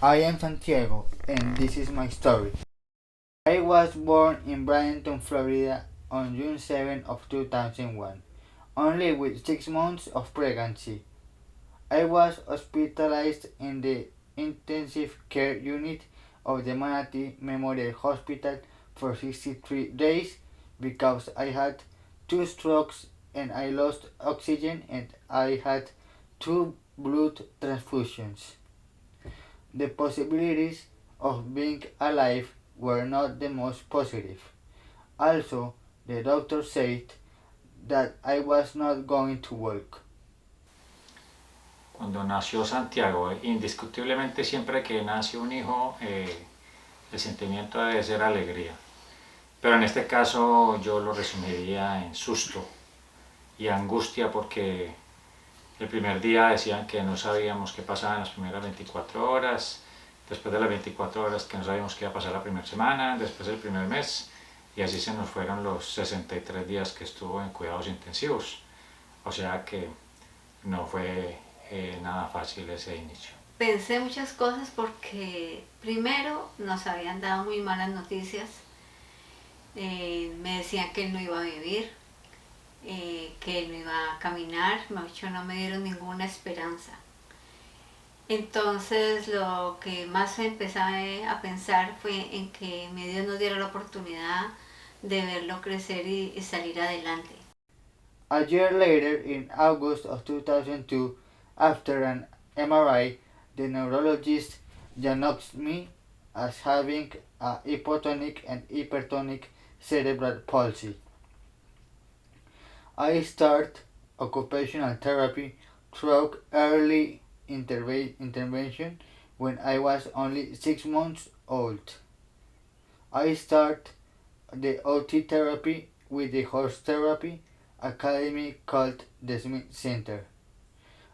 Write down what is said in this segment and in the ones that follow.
I am Santiago, and this is my story. I was born in Bradenton, Florida on June 7 of 2001, only with 6 months of pregnancy. I was hospitalized in the intensive care unit of the Manatee Memorial Hospital for 63 days because I had 2 strokes and I lost oxygen and I had 2 blood transfusions. The possibilities of being alive were not the most positive. Also, the doctor said that I was not going to walk. Cuando nació Santiago, indiscutiblemente siempre que nace un hijo, el sentimiento debe ser alegría. Pero en este caso yo lo resumiría en susto y angustia porque el primer día decían que no sabíamos qué pasaba en las primeras 24 horas, después de las 24 horas que no sabíamos qué iba a pasar la primera semana, después el primer mes, y así se nos fueron los 63 días que estuvo en cuidados intensivos. O sea que no fue nada fácil ese inicio. Pensé muchas cosas porque primero nos habían dado muy malas noticias. Me decían que él no iba a vivir, que él no iba a caminar, no me dieron ninguna esperanza. Entonces lo que más empecé a pensar fue en que Dios nos diera la oportunidad de verlo crecer y salir adelante. A year later, in August of 2002, after an MRI, the neurologist diagnosed me as having a hypotonic and hypertonic cerebral palsy. I started occupational therapy through early intervention when I was only 6 months old. I started the OT therapy with the horse therapy academy called the Smith Center.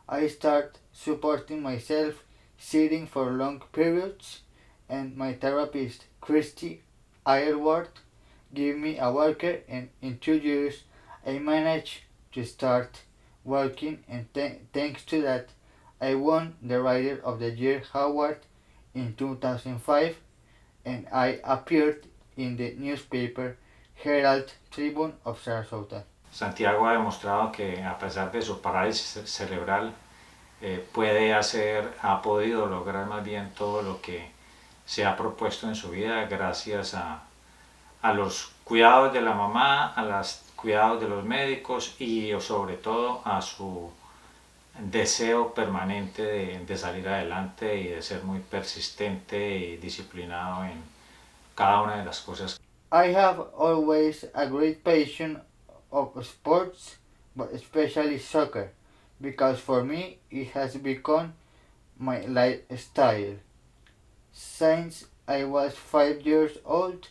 I started supporting myself sitting for long periods, and my therapist, Christy Aylward, gave me a walker, and in 2 years I managed to start walking, and thanks to that I won the Rider of the Year award in 2005, and I appeared in the newspaper Herald Tribune of Sarasota. Santiago ha demostrado que a pesar de su parálisis cerebral ha podido lograr más bien todo lo que se ha propuesto en su vida gracias a los cuidados de la mamá, a los cuidados de los médicos y sobre todo a su deseo permanente de salir adelante y de ser muy persistente y disciplinado en cada una de las cosas. I have always a great passion of sports, but especially soccer, because for me it has become my lifestyle. Since I was 5 years old,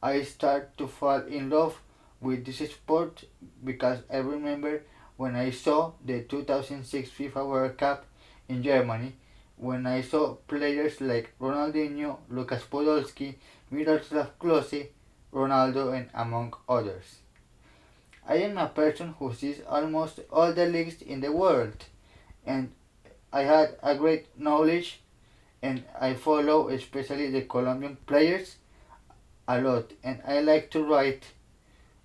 I started to fall in love with this sport because I remember when I saw the 2006 FIFA World Cup in Germany, when I saw players like Ronaldinho, Lucas Podolski, Miroslav Klose, Ronaldo, and among others. I am a person who sees almost all the leagues in the world, and I had a great knowledge, and I follow especially the Colombian players a lot, and I like to write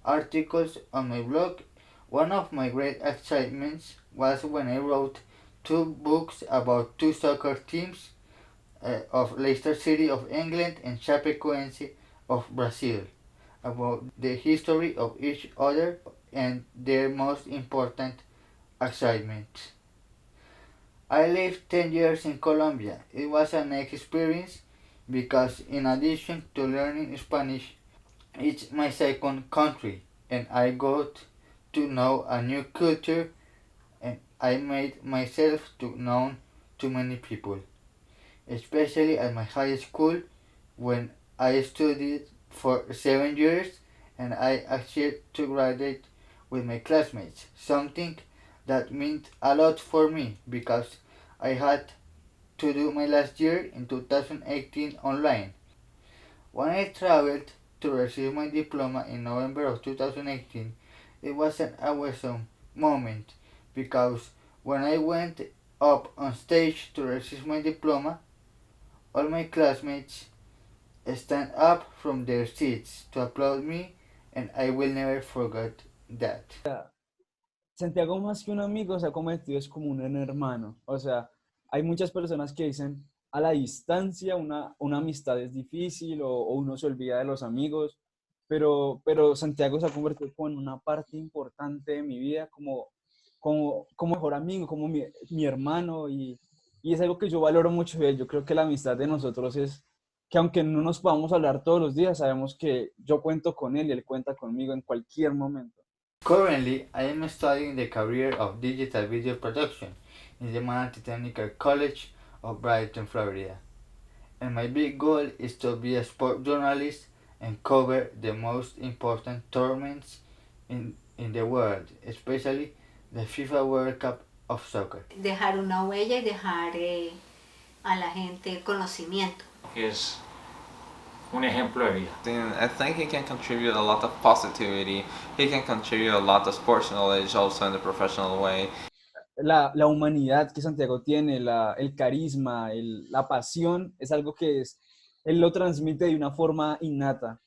articles on my blog. One of my great excitements was when I wrote 2 books about 2 soccer teams of Leicester City of England and Chapecoense of Brazil, about the history of each other and their most important achievements. I lived 10 years in Colombia. It was a nice experience because in addition to learning Spanish, it's my second country and I got to know a new culture and I made myself to known to many people, especially at my high school when I studied for 7 years and I achieved to graduate with my classmates, something that meant a lot for me because I had to do my last year in 2018 online. When I traveled to receive my diploma in November of 2018, it was an awesome moment because when I went up on stage to receive my diploma, All my classmates stand up from their seats to applaud me, and I will never forget that. Santiago más que un amigo se ha convertido es como un hermano. O sea, hay muchas personas que dicen a la distancia una amistad es difícil o uno se olvida de los amigos, pero Santiago se ha convertido como en una parte importante de mi vida, como mejor amigo, como mi hermano y es algo que yo valoro mucho de él. Yo creo que la amistad de nosotros es que aunque no nos podamos hablar todos los días, sabemos que yo cuento con él y él cuenta conmigo en cualquier momento. Currently, I am studying the career of digital video production in the Manatee Technical College of Brighton, Florida. And my big goal is to be a sport journalist and cover the most important tournaments in the world, especially the FIFA World Cup of Soccer. Dejar una huella y dejar a la gente conocimiento. Es un ejemplo de vida. I think he can contribute a lot of positivity. He can contribute a lot of sports knowledge also in the professional way. La humanidad que Santiago tiene, el carisma, la pasión, es algo que él lo transmite de una forma innata.